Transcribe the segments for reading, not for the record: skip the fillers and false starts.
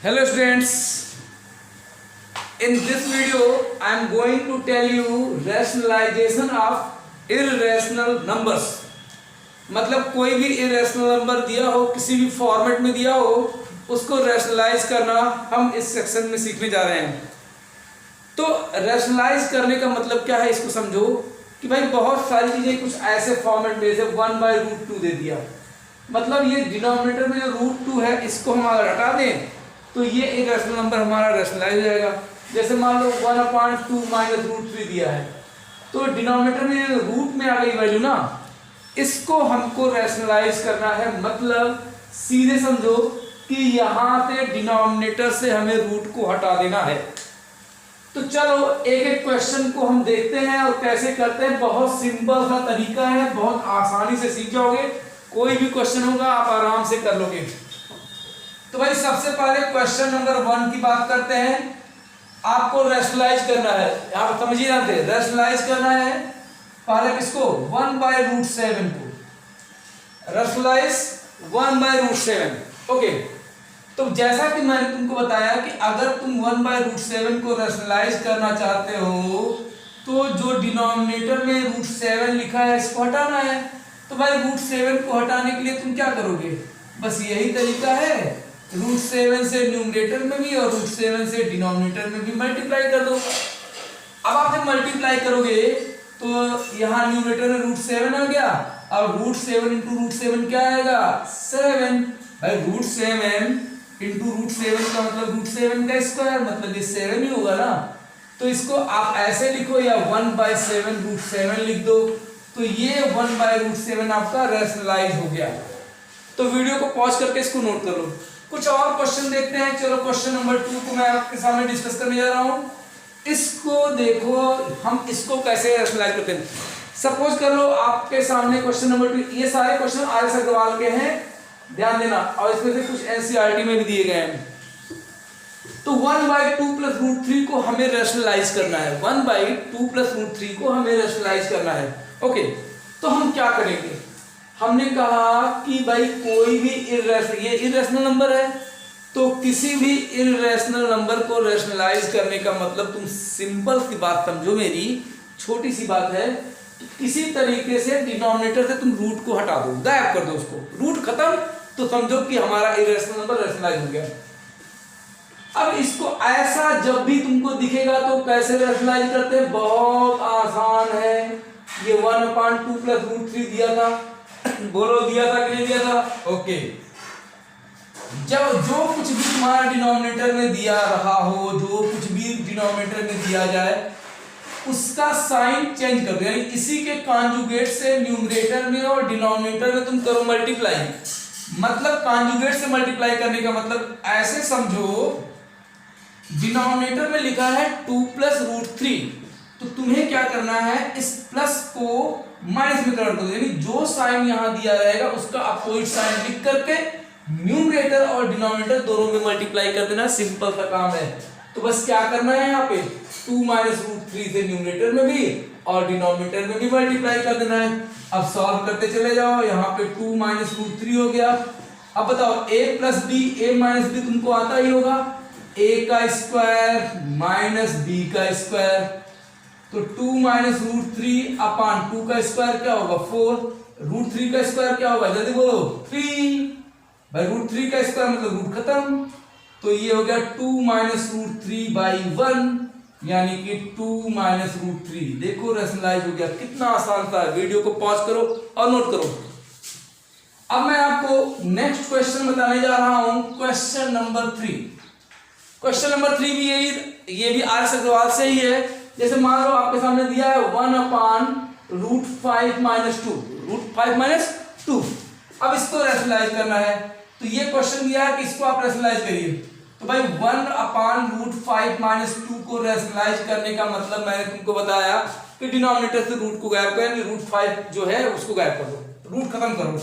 Hello students, in this video I am going to tell you rationalization of irrational numbers। मतलब कोई भी irrational number दिया हो, किसी भी फॉर्मेट में दिया हो, उसको रैशनलाइज करना हम इस सेक्शन में सीखने जा रहे हैं। तो रैशनलाइज करने का मतलब क्या है, इसको समझो कि भाई बहुत सारी चीजें कुछ ऐसे फॉर्मेट में, जैसे 1/√2 दे दिया, मतलब ये डिनोमिनेटर में जो √2 है इसको हम अगर हटा दें तो ये इरेशनल नंबर हमारा रैशनलाइज हो जाएगा। जैसे मान लो 1/2 माइनस √3 दिया है, तो डिनोमिनेटर में रूट में आ गई वैल्यू ना, इसको हमको रैशनलाइज करना है। मतलब सीधे समझो कि यहाँ पे डिनोमिनेटर से हमें रूट को हटा देना है। तो चलो एक एक क्वेश्चन को हम देखते हैं और कैसे करते हैं। बहुत सिंपल सा तरीका है, बहुत आसानी से सीख जाओगे। कोई भी क्वेश्चन होगा आप आराम से कर लोगे। तो भाई सबसे पहले क्वेश्चन नंबर 1 की बात करते हैं। आपको रैशनलाइज करना है, यहाँ पर समझिए ना, रैशनलाइज करना है पहले किसको, 1/√7 को रैशनलाइज 1/√7। ओके, तो जैसा कि मैंने तुमको बताया कि अगर तुम 1/√7 को रैशनलाइज करना चाहते हो तो जो डिनोमिनेटर में √7 लिखा है इसको हटाना है। तो भाई √7 को हटाने के लिए तुम क्या करोगे, बस यही तरीका है, √7 से न्यूमरेटर में भी और √7 से डिनोमिनेटर में भी मल्टीप्लाई कर दो। अब आप जब मल्टीप्लाई करोगे तो यहाँ न्यूमरेटर में √7 आ गया, और √7 इंटू √7 क्या आएगा, 7। भाई √7 इंटू √7 का मतलब √7 का स्क्वायर, मतलब ये 7 ही होगा ना। तो इसको आप ऐसे लिखो या 1/7 √7 लिख दो, तो ये 1/√7 आपका रैशनलाइज हो गया। तो वीडियो को पॉज करके इसको नोट कर लो। कुछ और क्वेश्चन देखते हैं। चलो क्वेश्चन नंबर 2 को मैं आपके सामने डिस्कस करने जा रहा हूं। इसको देखो, हम इसको कैसे रैशनलाइज करते हैं। सपोज कर लो आपके सामने क्वेश्चन नंबर 2, ये सारे क्वेश्चन आर एस अग्रवाल के हैं, ध्यान देना, और इसमें से कुछ एनसीईआरटी में भी दिए गए हैं। तो 1/2 + √3 को हमें रैशनलाइज करना है। 1/2 + √3 को हमें रैशनलाइज करना है। ओके, तो हम क्या करेंगे, हमने कहा कि भाई कोई भी ये इरेशनल नंबर है, तो किसी भी इरेशनल नंबर को रैशनलाइज करने का मतलब, तुम सिंपल सी बात समझो, मेरी छोटी सी बात है, तो किसी तरीके से डिनोमिनेटर से तुम रूट को हटा दो, गायब कर दो उसको, रूट खत्म, तो समझो कि हमारा इरेशनल नंबर रैशनलाइज हो गया। अब इसको ऐसा जब भी तुमको दिखेगा तो कैसे रैशनलाइज करते हैं, बहुत आसान है। ये 1/2 + √3 दिया था, बोलो दिया था कि नहीं दिया था। ओके, जब जो कुछ भी तुम्हारा डिनोमिनेटर में दिया रहा हो, जो कुछ भी डिनोमिनेटर में दिया जाए, उसका साइन चेंज कर दो, यानी इसी के कॉन्जुगेट से न्यूमरेटर में और डिनोमिनेटर में तुम करो मल्टीप्लाई। मतलब कॉन्जुगेट से मल्टीप्लाई करने का मतलब ऐसे समझो, डिनोमिनेटर में लिखा है 2 + √3, तो तुम्हें क्या करना है, इस प्लस को माइनस में कन्वर्ट कर दो, यानी जो साइन यहां दिया रहेगा उसका अपोजिट साइन लिख करके न्यूमरेटर और डिनोमिनेटर दोनों में मल्टीप्लाई कर देना। सिंपल सा काम है। तो बस क्या करना है, यहाँ पे 2 - √3 से न्यूमरेटर में भी और डिनोमिनेटर में भी मल्टीप्लाई कर देना है। अब सॉल्व करते चले जाओ, यहाँ पे 2 - √3 हो गया। अब बताओ a + b, a - b तुमको आता ही होगा, a का स्क्वायर माइनस b का स्क्वायर, तो 2 - √3/2 का स्क्वायर क्या होगा, 4, √3 का स्क्वायर क्या होगा, जल्दी बोलो, 3। भाई √3 का स्क्वायर मतलब रूट खत्म, तो ये हो गया 2 - √3/1, यानी कि 2 - √3। देखो रैशनलाइज हो गया, कितना आसान था। वीडियो को पॉज करो और नोट करो। अब मैं आपको नेक्स्ट क्वेश्चन बताने जा रहा हूं, क्वेश्चन नंबर 3। क्वेश्चन नंबर 3 भी ये भी आर एस अग्रवाल से ही है। जैसे मान लो आपके सामने दिया है 1/√5 - 2। अब इसको रैशनलाइज करना है, तो ये क्वेश्चन दिया है कि इसको आप रैशनलाइज करिए। तो भाई 1/√5 - 2 को रैशनलाइज करने का मतलब मैंने तुमको बताया कि डिनोमिनेटर से रूट को गायब करें, √5 जो है उसको गायब कर दो, रूट खत्म करो।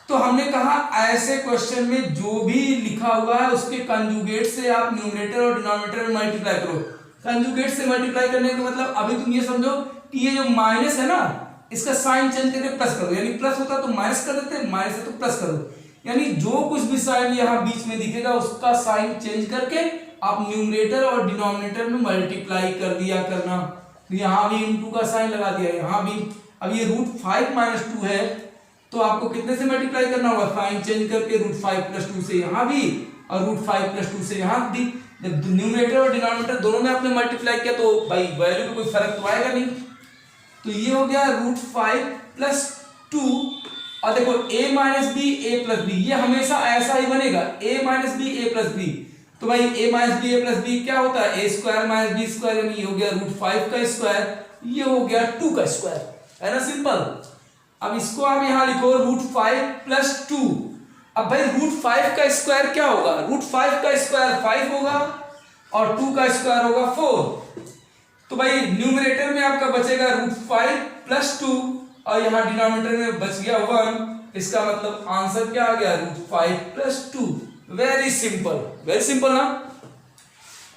तो हमने कहा ऐसे क्वेश्चन में जो भी लिखा हुआ है उसके कंजुगेट से आप न्यूमरेटर और डिनोमिनेटर में मल्टीप्लाई करो। कंजुगेट से मल्टीप्लाई करने का मतलब, अभी तुम ये समझो कि ये जो माइनस है ना, इसका साइन चेंज करके प्लस कर दो, यानी प्लस होता तो माइनस कर देते, माइनस है तो प्लस कर दो। यानी जो कुछ भी साइन यहाँ बीच में दिखेगा उसका साइन चेंज करके आप न्यूमरेटर और डिनोमिनेटर में मल्टीप्लाई कर दिया करना। यहाँ भी इनटू का साइन लगा दिया, यहाँ भी। अब ये √5 - 2 है तो आपको कितने से मल्टीप्लाई करना होगा, साइन चेंज करके √5 + 2 से यहाँ भी और √5 + 2 से यहाँ भी। जब न्यूमरेटर और डिनोमिनेटर दोनों में आपने मल्टीप्लाई किया तो भाई वैल्यू में कोई फर्क तो आएगा नहीं। तो ये हो गया √5 + 2। और देखो a - b a + b, ये हमेशा ऐसा ही बनेगा, a - b a + b। तो भाई a - b a + b क्या होता है, a² - b², यानी ये हो गया √5 का स्क्वायर, ये हो गया 2 का स्क्वायर, है ना, सिंपल। अब इसको आप यहां लिखो √5 + 2। अब भाई √5 का स्क्वायर क्या होगा, √5 का स्क्वायर 5 होगा और 2 का स्क्वायर होगा 4। तो भाई न्यूमरेटर में आपका बचेगा √5 + 2 और यहाँ डिनोमिनेटर में बच गया 1। इसका मतलब आंसर क्या आ गया, √5 + 2। वेरी सिंपल ना।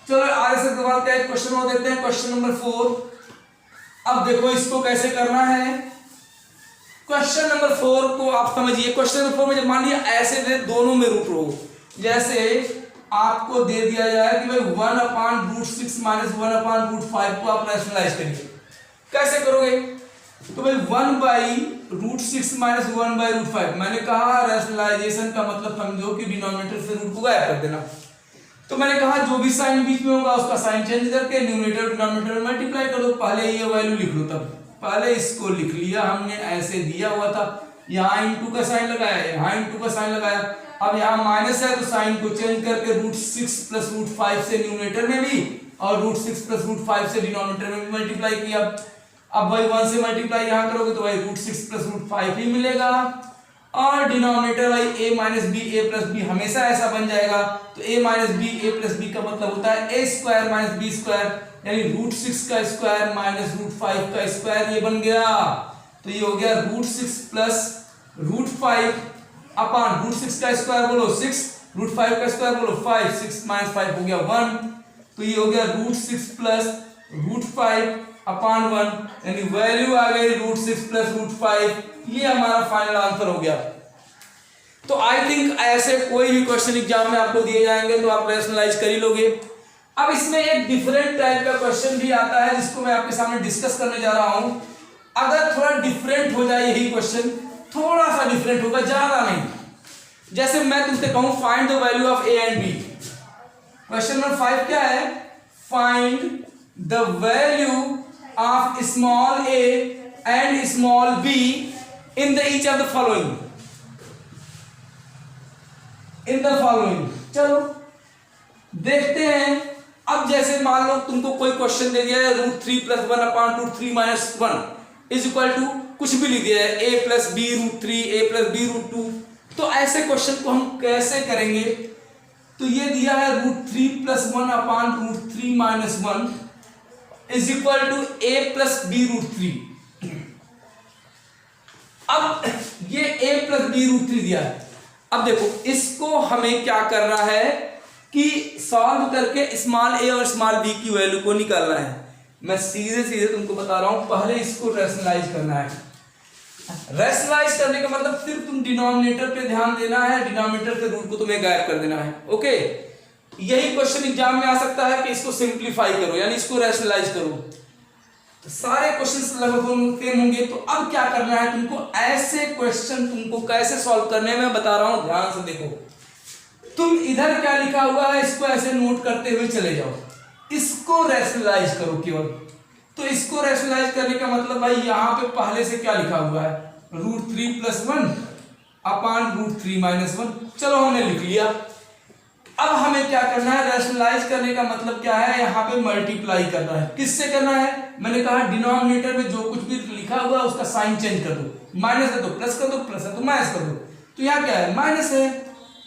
चलो आगे से सवाल का एक क्वेश्चन और देते हैं, क्वेश्चन नंबर 4। अब देखो इसको कैसे करना है। क्वेश्चन नंबर 4 को आप समझिए। क्वेश्चन नंबर 4 में जब मान लिया ऐसे दे दोनों में रूट रो, जैसे आपको दे दिया जाए कि भाई 1/√6 - 1/√5 को आप रैशनलाइज करिए। कैसे करोगे, तो भाई 1/√6 - 1/√5, मैंने कहा रैशनलाइजेशन का मतलब समझो कि डिनोमिनेटर से रूट को गायब कर देना। तो मैंने कहा जो भी साइन बीच में होगा उसका साइन चेंज करके न्यूमरेटर और डिनोमिनेटर में मल्टीप्लाई कर दो। पहले ये वैल्यू लिख लो, तब पहले इसको लिख लिया हमने, ऐसे दिया हुआ था, यहाँ इनटू का साइन लगाया, यहाँ इनटू का साइन लगाया। अब यहाँ माइनस है तो साइन को चेंज करके √6 + √5 से न्यूमरेटर में भी और √6 + √5 से डिनोमिनेटर में भी मल्टीप्लाई किया। अब भाई 1 से मल्टीप्लाई यहाँ करोगे तो भाई √6 + √5 ही मिलेगा और डिनोमिनेटर भाई a - b a + b हमेशा ऐसा बन जाएगा। तो a - b a + b का मतलब होता है a² - b², यानी √6 का स्क्वायर -√5 का स्क्वायर, ये बन गया। तो ये हो गया √6 + √5 अपान √6 का स्क्वायर बोलो 6, √5 का स्क्वायर बोलो 5, 6 - 5 हो गया 1। तो ये हो गया √6 + √5 अपान 1, यानी वैल्यू आ गई √6 + √5। ये हमारा फाइनल आंसर हो गया। तो आई थिंक ऐसे कोई भी क्वेश्चन एग्जाम में आपको दिए जाएंगे तो आप रैशनलाइज कर ही लोगे। अब इसमें एक डिफरेंट टाइप का क्वेश्चन भी आता है जिसको मैं आपके सामने डिस्कस करने जा रहा हूं। अगर थोड़ा डिफरेंट हो जाए यही क्वेश्चन, थोड़ा सा डिफरेंट होगा, ज्यादा नहीं। जैसे मैं तुमसे कहूं find the value of a and b। Question number 5 क्या है, find the value of small a and small b in the each of the following, चलो देखते हैं। अब जैसे मान लो तुमको कोई क्वेश्चन दे दिया है √3 + 1/√3 - 1 = कुछ भी लिख दिया है a + b √3 a + b √2। तो ऐसे क्वेश्चन को हम कैसे करेंगे, तो ये दिया है √3 + 1/√3 - 1 = a + b √3। अब ये a + b √3 दिया है। अब देखो इसको हमें क्या करना है कि सॉल्व करके स्मॉल a और स्मॉल b की वैल्यू को निकालना है। मैं सीधे तुमको बता रहा हूं, पहले इसको रैशनलाइज करना है। रैशनलाइज करने का मतलब सिर्फ तुम डिनोमिनेटर पे ध्यान देना है, डिनोमिनेटर से रूट को तुम्हें गायब कर देना है। ओके, यही क्वेश्चन एग्जाम में आ सकता है कि इसको सिंप्लीफाई करो, यानी इसको रैशनलाइज करो। तो सारे क्वेश्चंस लगभग सेम होंगे। तो अब क्या करना है तुमको, ऐसे क्वेश्चन तुमको कैसे सॉल्व करने में बता रहा हूं, ध्यान से देखो। तुम इधर क्या लिखा हुआ है इसको ऐसे नोट करते हुए चले जाओ, इसको रैशनलाइज करो केवल। तो इसको रैशनलाइज करने का मतलब भाई यहां पे पहले से क्या लिखा हुआ है, √3 + 1 अपान √3 - 1। चलो हमने लिख लिया। अब हमें क्या करना है, रैशनलाइज करने का मतलब क्या है, यहाँ पे मल्टीप्लाई करना है। किससे करना है, मैंने कहा डिनोमिनेटर में जो कुछ भी लिखा हुआ है उसका साइन चेंज कर दो, माइनस है तो प्लस कर दो, प्लस है तो माइनस कर दो। तो यहाँ क्या है, माइनस है,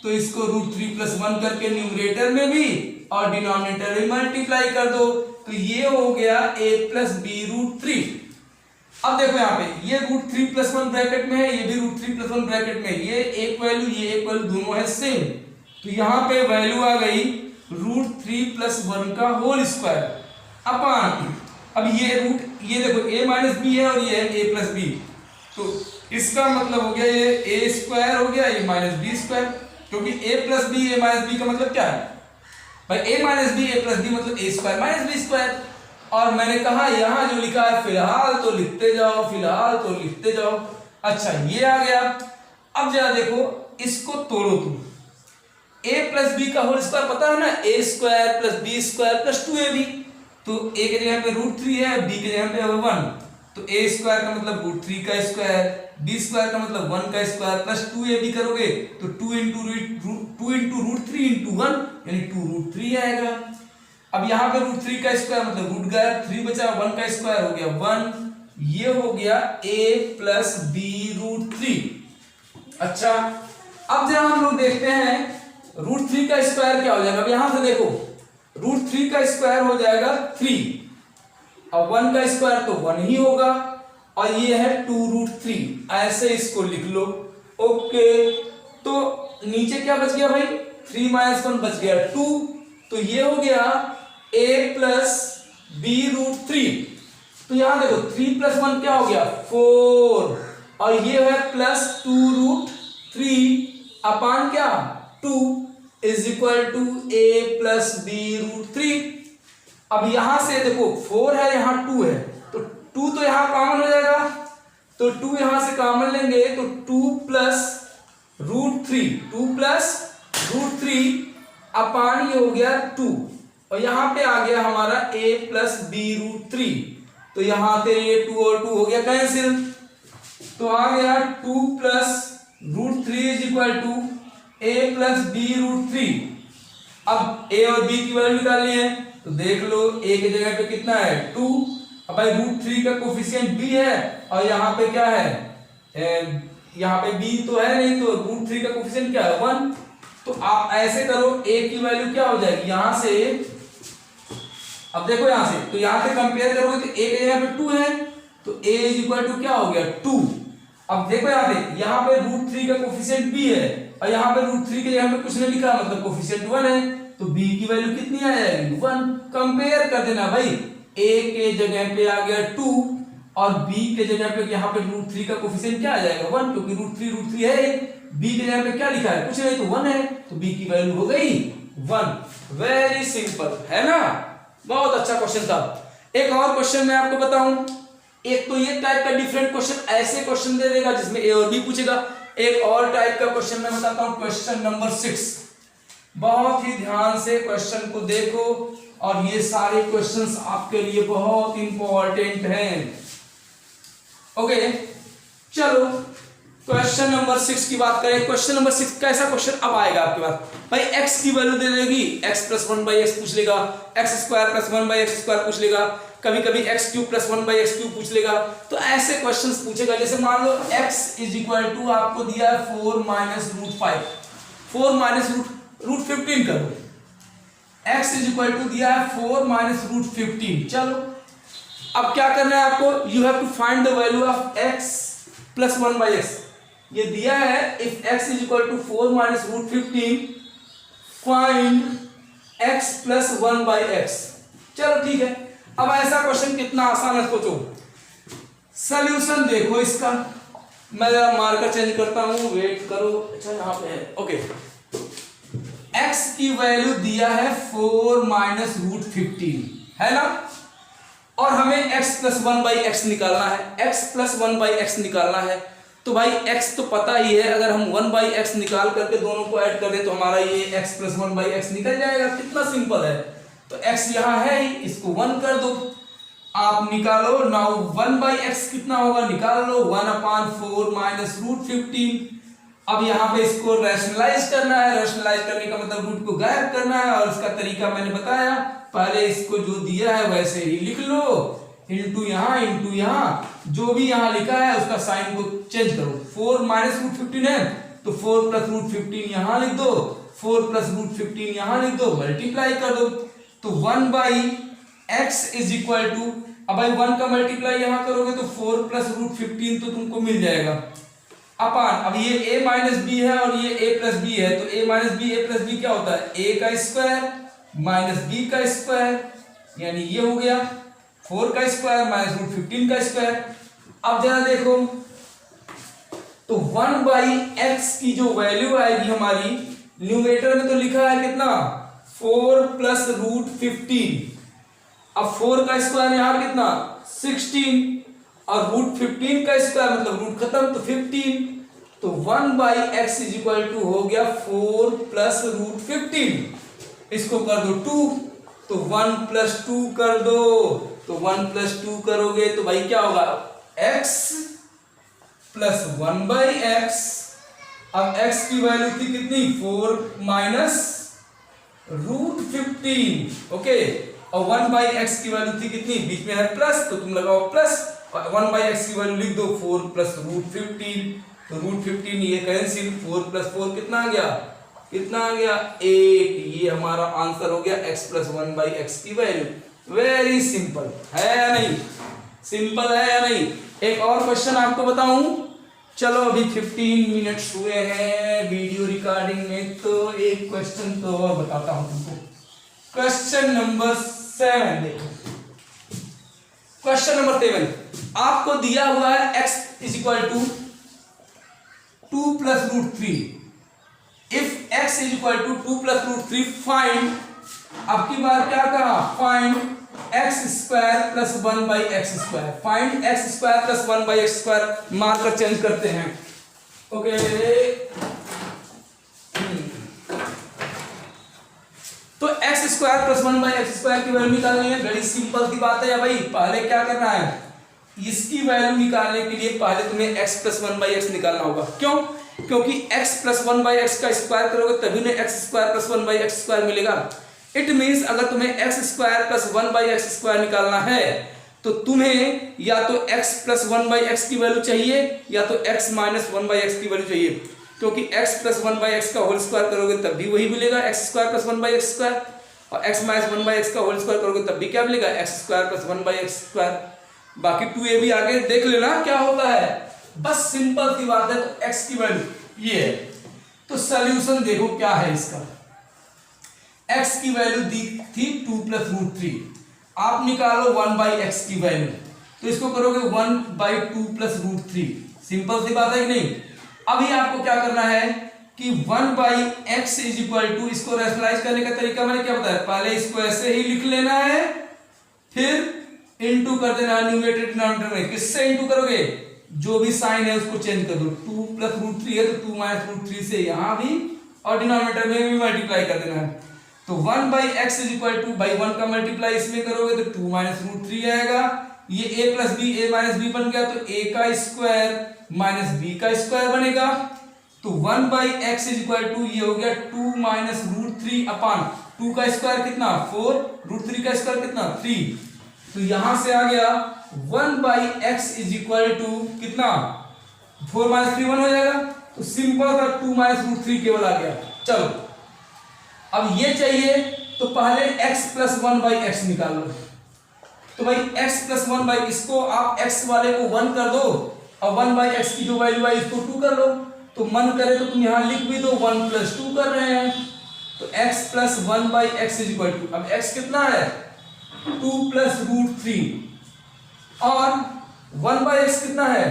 तो इसको √3 + 1 करके न्यूमरेटर में भी और डिनोमिनेटर में मल्टीप्लाई कर दो। तो ये हो गया a + b √3। अब देखो यहाँ पे ये √3 + 1 ब्रैकेट में है, ये भी √3 + 1 ब्रैकेट में है, ये एक वैल्यू ये एक वैल्यू दोनों है सेम। तो यहाँ पे वैल्यू आ गई √3 + 1 का होल स्क्वायर अपान, अब ये रूट, ये देखो a - b है और ये है a + b, तो इसका मतलब हो गया ये ए स्क्वायर हो गया, ये माइनस बी स्क्वायर, क्योंकि ए प्लस बी ए माइनस बी का मतलब क्या है भाई, ए माइनस बी ए प्लस बी मतलब ए स्क्वायर माइनस बी स्क्वायर। और मैंने कहा यहाँ जो लिखा है फिलहाल तो लिखते जाओ, फिलहाल तो लिखते जाओ। अच्छा ये आ गया। अब जरा देखो इसको तोड़ो तुम, ए प्लस बी का होल स्क्वायर पता है ना, A square plus B square plus 2ab, तो ए के जगह पे √3 है, बी के जगह पे 1, तो ए स्क्वायर का मतलब √3 का स्क्वायर, बी स्क्वायर का मतलब 1 का स्क्वायर प्लस 2ab करोगे तो 2 इंटू √3 इंटू 1 यानी 2√3 आएगा। अब यहाँ पे √3 का स्क्वायर मतलब रूट गया, 3 बचा, 1 का स्क्वायर हो गया 1, ये हो गया a प्लस बी √3। अच्छा अब जरा हम लोग देखते हैं √3 का स्क्वायर क्या हो जाएगा। अब यहां से देखो √3 का स्क्वायर हो जाएगा 3, और 1 का स्क्वायर तो 1 ही होगा, और ये है 2√3, ऐसे इसको लिख लो। ओके तो नीचे क्या बच गया भाई, 3 - 1 बच गया 2, तो ये हो गया a प्लस बी √3। तो यहां देखो 3 + 1 क्या हो गया 4, और ये है प्लस 2√3 अपान क्या 2 is equal to a plus b √3। अब यहां से देखो 4 है, यहां 2 है, तो 2 तो यहां कॉमन हो जाएगा, तो 2 यहां से कॉमन लेंगे तो 2 प्लस √3 अपान ये हो गया 2, और यहां पे आ गया हमारा a प्लस बी √3, तो यहां पे ये 2 और 2 हो गया कैंसिल, तो आ गया 2 plus √3 is equal to a plus b √3। अब a और b की वैल्यू निकालनी है, तो देख लो a की जगह पे कितना है 2, अब भाई √3 का कोफिशिएंट b है, और यहाँ पे क्या है यहाँ पे b तो है नहीं, तो √3 का कोफिशिएंट क्या है 1। तो आप ऐसे करो a की वैल्यू क्या हो जाएगी यहां से, अब देखो यहां से, तो यहां से कंपेयर करोगे तो a के जगह पे 2 है, तो a इज इक्वल टू क्या हो गया 2। अब देखो यहाँ पे √3 का कोफिशिएंट b है, और यहाँ पे √3 के जगह पे कुछ नहीं लिखा मतलब कोफिशिएंट 1 है, तो b की वैल्यू कितनी आ जाएगी 1। कंपेयर कर देना भाई, a के जगह पे आ गया 2, और b के जगह पे यहाँ पे √3 का कोफिशिएंट क्या आ जाएगा 1, क्योंकि √3 है, b के जगह पे क्या लिखा है कुछ नहीं तो 1 है, तो b की वैल्यू हो गई 1। वेरी सिंपल है ना, बहुत अच्छा क्वेश्चन था। एक और क्वेश्चन मैं आपको बताऊं, एक तो ये टाइप का डिफरेंट क्वेश्चन ऐसे क्वेश्चन दे देगा जिसमें ए और बी पूछेगा, एक और टाइप का क्वेश्चन मैं बताता हूं, क्वेश्चन नंबर 6। बहुत ही ध्यान से क्वेश्चन को देखो, और ये सारे क्वेश्चंस आपके लिए बहुत इंपॉर्टेंट हैं। ओके चलो क्वेश्चन नंबर 6 की बात करें। क्वेश्चन नंबर 6 कैसा क्वेश्चन अब आएगा आपके पास भाई, x की वैल्यू दे देगी, x + 1/x पूछ लेगा, x² + 1/x² पूछ लेगा, कभी कभी x³ + 1/x³ पूछ लेगा, तो ऐसे क्वेश्चंस पूछेगा। जैसे मान लो x इज इक्वल टू आपको दिया है 4 - √5, 4 - √15 करो, x इज इक्वल टू दिया है 4 - √15। चलो अब क्या करना है आपको, you have to find the value of x + 1/x। ये दिया है if x is equal to 4 - √15 find x + 1/x। चलो ठीक है, अब ऐसा क्वेश्चन कितना आसान है सोचो। सॉल्यूशन देखो इसका, मैं जरा मार्कर चेंज करता हूं, वेट करो। अच्छा यहाँ पे है, ओके। x की वैल्यू दिया है 4 - √15 है ना, और हमें x + 1/x निकालना है, x + 1/x निकालना है। तो भाई x तो पता ही है, अगर हम 1/x निकाल करके दोनों को ऐड कर दें तो हमारा ये x + 1/x निकल जाएगा, कितना सिंपल है। तो x यहाँ है ही, इसको 1 कर दो, आप निकालो। नाउ 1/x कितना होगा निकाल लो, 1/4 - √15। अब यहाँ पे इसको रैशनलाइज करना है, रैशनलाइज करने का मतलब रूट को गायब करना है, और इसका तरीका मैंने बताया, पहले इसको जो दिया है वैसे ही लिख लो, इंटू यहाँ जो भी यहाँ लिखा है उसका साइन को चेंज करो। 4 - √15 है तो 4 + √15 यहाँ लिख दो, 4 + √15 यहाँ लिख दो, मल्टीप्लाई कर दो, तो 1/x इज इक्वल टू, अब भाई 1 का मल्टीप्लाई यहाँ करोगे तो 4 + √15 तो तुमको मिल जाएगा अपान, अब ये a - b है और ये a + b है, तो a - b a + b क्या होता है a का स्क्वायर - b का स्क्वायर, यानी ये हो गया 4 का स्क्वायर - √15 का स्क्वायर। अब जरा देखो तो 1/x की जो वैल्यू आएगी हमारी, न्यूमरेटर में तो लिखा है कितना 4 प्लस रूट 15। अब 4 का स्क्वायर यहां कितना 16 और रूट 15 का स्क्वायर मतलब रूट खत्म तो 15। तो 1/x इज इक्वल टू हो गया 4 प्लस रूट 15। इसको कर दो 2, तो 1 प्लस 2 कर दो, तो 1 प्लस 2 करोगे तो भाई क्या होगा x प्लस 1/x। अब x की वैल्यू थी कितनी 4 माइनस रूट 15। ओके, और 1/x की वैल्यू थी कितनी, बीच में है प्लस तो तुम लगाओ प्लस, और 1/x की वैल्यू लिख दो 4 प्लस रूट 15। तो रूट 15 ये कैंसिल, 4 प्लस 4 कितना आ गया, कितना आ गया 8। ये हमारा आंसर हो गया x प्लस 1/x की वैल्यू। वेरी सिंपल है या नहीं, सिंपल है या नहीं। एक और क्वेश्चन आपको बताऊं, चलो अभी 15 मिनट्स हुए हैं वीडियो रिकॉर्डिंग में, तो एक क्वेश्चन तो और बताता हूं तुमको। क्वेश्चन नंबर 7 देखो, क्वेश्चन नंबर 7 आपको दिया हुआ है x is equal to 2 plus root 3। If x is equal to 2 plus root 3 find, अब की बार क्या कहा, find x square plus 1/x square. Find x square plus 1/x square, marker change करते हैं। ओके तो x square plus 1/x square की value निकालनी है। बड़ी सिंपल सी बात है भाई। पहले क्या करना है, इसकी वैल्यू निकालने के लिए पहले तुम्हें x प्लस 1/x निकालना होगा। क्यों, क्योंकि x प्लस 1/x का स्क्वायर करोगे तभी ना x square plus 1/x square मिलेगा। इट मीन्स अगर तुम्हें x square plus 1/x square निकालना है तो तुम्हें या तो x प्लस 1/x की वैल्यू चाहिए या तो x माइनस 1/x की वैल्यू चाहिए, क्योंकि x प्लस 1/x का होल स्क्वायर करोगे तब भी वही मिलेगा x square plus 1/x square, और x माइनस 1/x का होल स्क्वायर करोगे तब भी क्या मिलेगा x square plus 1/x square. बाकी 2a भी आगे देख लेना क्या होता है, बस सिंपल सी बात है। तो x की वैल्यू ये है, तो सॉल्यूशन देखो क्या है इसका। x की वैल्यू दी थी 2 प्लस रूट 3, आप निकालो 1/x की वैल्यू, तो इसको करोगे 1/2 प्लस रूट 3। सिंपल सी बात है कि नहीं। अभी आपको क्या करना है कि 1/x इज इक्वल टू, इसको रैशनलाइज करने का तरीका मैंने क्या बताया, पहले इसको ऐसे ही लिख लेना है, फिर इनटू कर देना है न्यूमरेटर डिनोमिनेटर में। किससे इनटू करोगे, जो भी साइन है उसको चेंज कर दो। 2 प्लस रूट 3 है तो 2 माइनस रूट 3 से यहां भी, और डिनोमिनेटर में भी मल्टीप्लाई कर देना है। तो 1/x is equal to, by 1 का मल्टीप्लाई इसमें करोगे तो 2 माइनस रूट 3 आएगा। ये a plus b, a minus b बन गया, तो a का स्क्वायर माइनस b का स्क्वायर बनेगा। तो 1/x इज इक्वल टू ये हो गया 2 माइनस रूट 3 अपान 2 का स्क्वायर कितना 4, रूट 3 का स्क्वायर कितना 3। तो यहां से आ गया 1/x इज इक्वल टू कितना 4 माइनस 3 1 हो जाएगा। तो सिंपल सा 2 माइनस रूट 3 केवल आ गया। चलो अब ये चाहिए तो पहले x प्लस 1/x निकाल लो। तो भाई x प्लस 1/, इसको आप x वाले को 1 कर दो और 1/x की जो वैल्यू आई इसको 2 कर लो। तो मन करे तो तुम यहां लिख भी दो 1 प्लस 2 कर रहे हैं, तो x plus 1/x is equal to, अब x कितना है 2 प्लस रूट 3 और 1/x कितना है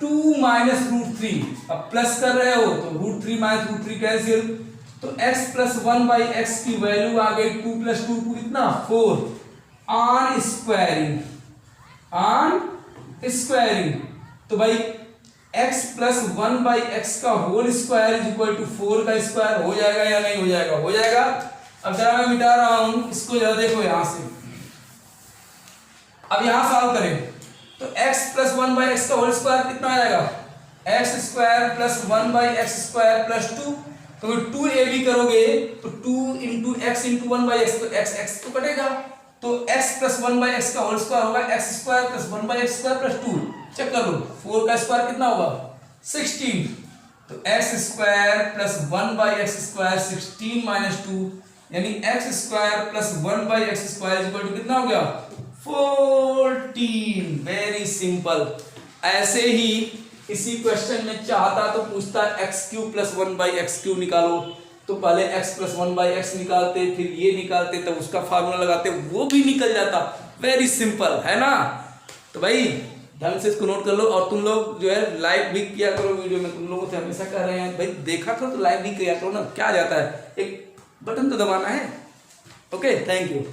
2 माइनस रूट 3। अब प्लस कर रहे हो तो रूट 3 माइनस रूट 3 कैंसिल, तो x प्लस 1/x की वैल्यू आ गई 2 प्लस 2 कितना 4 ऑन स्क्वायरिंग, ऑन स्क्वायरिंग। तो भाई x प्लस 1/x का whole square is equal to 4 का स्क्वायर हो जाएगा या नहीं हो जाएगा, हो जाएगा। अब जरा मैं मिटा रहा हूं इसको, जरा देखो यहां से। अब यहां सॉल्व करें तो x प्लस 1/x का होल स्क्वायर कितना आ जाएगा x square plus 1/x square plus 2। तो 2ab करोगे तो 2 इंटू एक्स इंटू 1/x, तो x तो कटेगा, तो x प्लस 1/x का होल स्क्वायर होगा x square plus 1/x square plus 2। Check कर लो 4 का स्क्वायर कितना होगा 16, तो x square plus 1/x square 16 minus 2 यानी x square plus 1/x square equal to कितना हो गया 14। Very simple. ऐसे ही इसी क्वेश्चन में चाहता तो पूछता x cube plus 1/x cube निकालो, तो पहले x प्लस 1/x निकालते, फिर ये निकालते, तब उसका फार्मूला लगाते, वो भी निकल जाता। वेरी सिंपल है ना। तो भाई ढंग से इसको नोट कर लो। और तुम लोग जो है लाइक भी किया करो वीडियो में, तुम लोगों से हमेशा कह रहे हैं भाई देखा करो तो लाइक भी किया करो ना, क्या जाता है, एक बटन तो दबाना है। Okay, thank you.